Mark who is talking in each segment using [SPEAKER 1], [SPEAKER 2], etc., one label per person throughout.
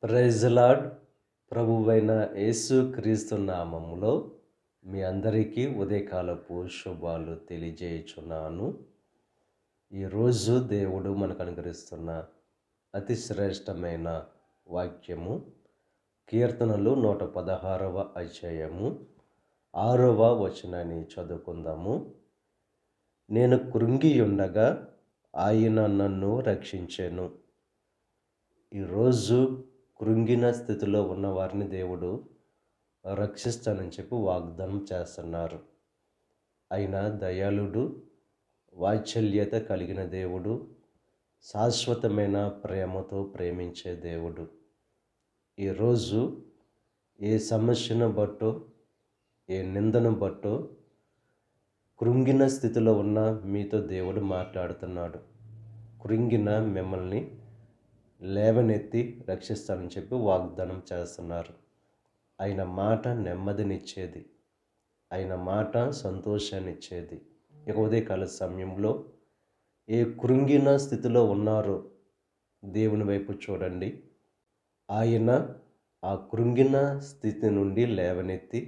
[SPEAKER 1] Praise lord. ప్రభువైన యేసు క్రీస్తు నామములో మీ అందరికీ ఉదయకాలపు శుభాలు తెలియజేయుచున్నాను. ఈరోజు దేవుడు మనకు అనుగ్రహిస్తున్న అతి శ్రేష్టమైన వాక్యము కీర్తనలు 116వ అధ్యాయము 6వ వచనాన్ని చదువుకుందాము. నేను కృంగియుండగా ఆయన నన్ను రక్షించెను. ఈరోజు కృంగిన స్థితిలో ఉన్న వారిని దేవుడు రక్షిస్తానని చెప్పి వాగ్దానం చేస్తున్నారు. ఆయన దయాళుడు, వాత్సల్యత కలిగిన దేవుడు, శాశ్వతమైన ప్రేమతో ప్రేమించే దేవుడు. ఈరోజు ఏ సమస్యను బట్టో, ఏ నిందను బట్టో కృంగిన స్థితిలో ఉన్న మీతో దేవుడు మాట్లాడుతున్నాడు. కృంగిన మిమ్మల్ని లేవనెత్తి రక్షిస్తానని చెప్పి వాగ్దానం చేస్తున్నారు. ఆయన మాట నెమ్మదినిచ్చేది, ఆయన మాట సంతోషాన్నిచ్చేది. ఇక ఉదయకాల సమయంలో ఏ కృంగిన స్థితిలో ఉన్నారో దేవుని వైపు చూడండి. ఆయన ఆ కృంగిన స్థితి నుండి లేవనెత్తి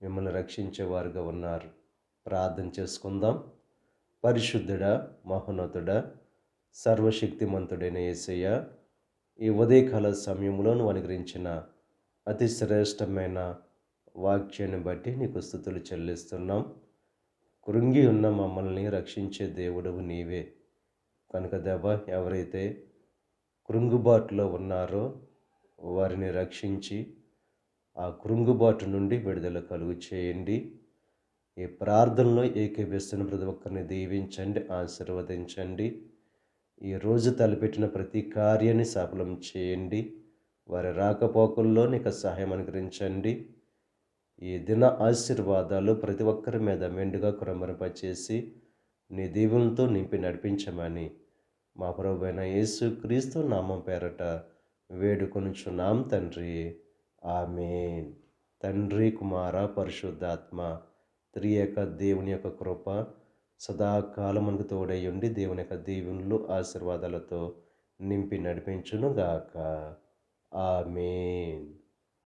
[SPEAKER 1] మిమ్మల్ని రక్షించేవారుగా ఉన్నారు. ప్రార్థన చేసుకుందాం. పరిశుద్ధుడా, మహోన్నతుడా, సర్వశక్తిమంతుడైన యేసయ్య, ఈ ఉదయకాల సమయంలో నువ్వు అనుగ్రహించిన అతి శ్రేష్టమైన వాక్యాన్ని బట్టి నీకు స్తుతులు చెల్లిస్తున్నాం. కృంగి ఉన్న మమ్మల్ని రక్షించే దేవుడవు నీవే కనుక దేవా, ఎవరైతే కృంగుబాటులో ఉన్నారో వారిని రక్షించి ఆ కృంగుబాటు నుండి విడుదల కలుగు చేయండి. ఈ ప్రార్థనలో ఏకీభవిస్తున్న ప్రతి ఒక్కరిని దీవించండి, ఆశీర్వదించండి. ఈ రోజు తలపెట్టిన ప్రతి కార్యాన్ని సఫలం చేయండి. వారి రాకపోకల్లో నీకు సహాయం అనుగ్రహించండి. ఈ దిన ఆశీర్వాదాలు ప్రతి ఒక్కరి మీద మెండుగా కురంబరింపచేసి నీ దీవులతో నింపి నడిపించమని మా ప్రభువైన యేసు క్రీస్తు నామం పేరట వేడుకొనుచున్నాం తండ్రి. ఆమేన్. తండ్రి, కుమార, పరిశుద్ధాత్మ త్రియేక దేవుని యొక్క కృప సదాకాలం మనకు తోడై ఉండి దేవుని యొక్క దీవెనలు ఆశీర్వాదాలతో నింపి నడిపించును గాక. ఆమేన్.